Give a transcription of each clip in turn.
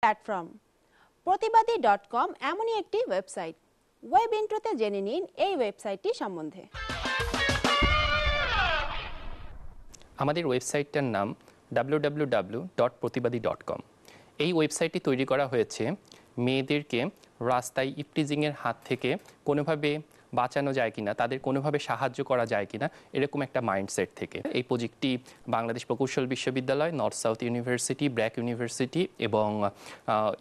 Platform প্রতিবাদী.com এমনই একটি website. Web ইন্ট্রোতে জেনে নিন এই ওয়েবসাইটটি সম্বন্ধে। আমাদের ওয়েবসাইটটার নাম www.protibadi.com। এই ওয়েবসাইটটি তৈরি করা হয়েছে মেয়েদেরকে রাস্তায় ইভটিজিংয়ের হাত থেকে কোনোভাবে বাঁচানো যায় কিনা, তাদের কোনোভাবে সাহায্য করা যায় কিনা, এরকম একটা মাইন্ডসেট থেকে। এই প্রজেক্টটি বাংলাদেশ প্রকৌশল বিশ্ববিদ্যালয়, north south university, BRAC university এবং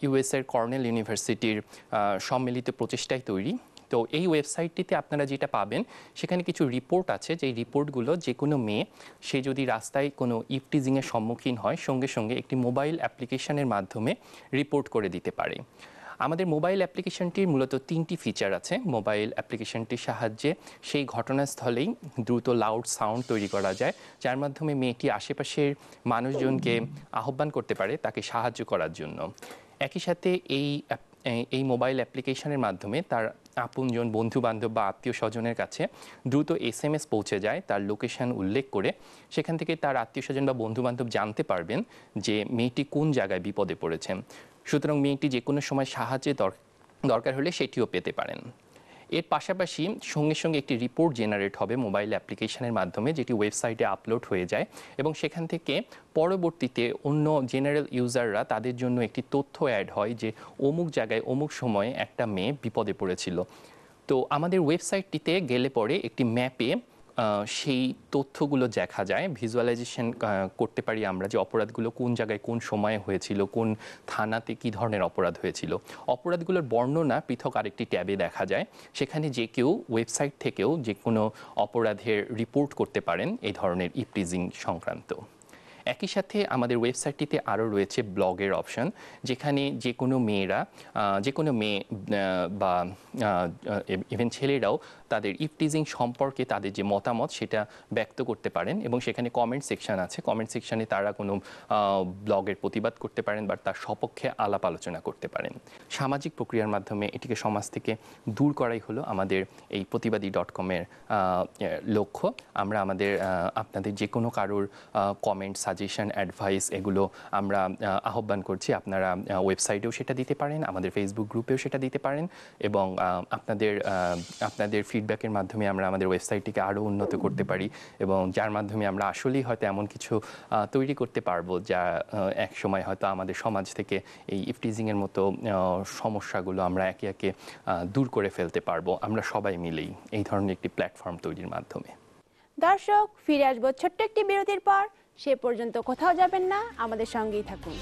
ইউএসএর কর্নেল ইউনিভার্সিটির সম্মিলিত প্রচেষ্টায় তৈরি। তো এই ওয়েবসাইটটিতে আপনারা যেটা পাবেন, সেখানে কিছু রিপোর্ট আছে, যেই রিপোর্টগুলো যে কোনো মেয়ে সে যদি রাস্তায় কোনো ইভটিজিংয়ের সম্মুখীন হয়, সঙ্গে সঙ্গে একটি মোবাইল অ্যাপ্লিকেশনের মাধ্যমে রিপোর্ট করে দিতে পারে। আমাদের মোবাইল অ্যাপ্লিকেশনটির মূলত 3টি ফিচার আছে। মোবাইল অ্যাপ্লিকেশনটির সাহায্যে সেই ঘটনাস্থলেই দ্রুত লাউড সাউন্ড তৈরি করা যায়, যার মাধ্যমে মেয়েটি আশেপাশের মানুষজনকে আহ্বান করতে পারে তাকে সাহায্য করার জন্য। একই সাথে এই মোবাইল অ্যাপ্লিকেশনের মাধ্যমে তার আপনজন, বন্ধুবান্ধব বা আত্মীয় স্বজনের কাছে দ্রুত SMS পৌঁছে যায় তার লোকেশন উল্লেখ করে। সেখান থেকে তার আত্মীয় স্বজন বা বন্ধুবান্ধব জানতে পারবেন যে মেয়েটি কোন জায়গায় বিপদে পড়েছেন। সুতরাং মেয়েটি যে কোনো সময় সাহায্যের দরকার হলে সেটিও পেতে পারেন। এর পাশাপাশি সঙ্গে সঙ্গে একটি রিপোর্ট জেনারেট হবে মোবাইল অ্যাপ্লিকেশনের মাধ্যমে, যেটি ওয়েবসাইটে আপলোড হয়ে যায় এবং সেখান থেকে পরবর্তীতে অন্য জেনারেল ইউজাররা তাদের জন্য একটি তথ্য অ্যাড হয় যে অমুক জায়গায় অমুক সময়ে একটা মেয়ে বিপদে পড়েছিল। তো আমাদের ওয়েবসাইটটিতে গেলে পরে একটি ম্যাপে সেই তথ্যগুলো দেখা যায়, ভিজুয়ালাইজেশন করতে পারি আমরা যে অপরাধগুলো কোন জায়গায় কোন সময়ে হয়েছিল, কোন থানাতে কী ধরনের অপরাধ হয়েছিল। অপরাধগুলোর বর্ণনা পৃথক আরেকটি ট্যাবে দেখা যায়। সেখানে যে কেউ ওয়েবসাইট থেকেও যে কোনো অপরাধের রিপোর্ট করতে পারেন এই ধরনের ইভটিজিং সংক্রান্ত। একই সাথে আমাদের ওয়েবসাইটটিতে আরও রয়েছে ব্লগের অপশন, যেখানে যে কোনো মেয়ে বা ইভেন ছেলেরাও তাদের ইভটিজিং সম্পর্কে তাদের যে মতামত সেটা ব্যক্ত করতে পারেন এবং সেখানে কমেন্ট সেকশন আছে। কমেন্ট সেকশনে তারা কোনো ব্লগের প্রতিবাদ করতে পারেন বা তার সপক্ষে আলাপ আলোচনা করতে পারেন। সামাজিক প্রক্রিয়ার মাধ্যমে এটিকে সমাজ থেকে দূর করাই হলো আমাদের এই প্রতিবাদী.com-এর লক্ষ্য। আমরা আপনাদের যে কোনো কারোর কমেন্ট, সাজেশন, অ্যাডভাইস এগুলো আমরা আহ্বান করছি। আপনারা ওয়েবসাইটেও সেটা দিতে পারেন, আমাদের ফেসবুক গ্রুপেও সেটা দিতে পারেন এবং আপনাদের ফিডব্যাকের মাধ্যমে আমরা আমাদের ওয়েবসাইটটিকে আরও উন্নত করতে পারি এবং যার মাধ্যমে আমরা আসলেই হয়তো এমন কিছু তৈরি করতে পারবো যা এক সময় হয়তো আমাদের সমাজ থেকে এই ইভটিজিংয়ের মতো সমস্যাগুলো আমরা একে একে দূর করে ফেলতে পারবো, আমরা সবাই মিলেই এই ধরনের একটি প্ল্যাটফর্ম তৈরির মাধ্যমে। দর্শক, ফিরে আসবো ছোট্ট একটি বিরতির পর। সে পর্যন্ত কোথাও যাবেন না, আমাদের সঙ্গেই থাকুন।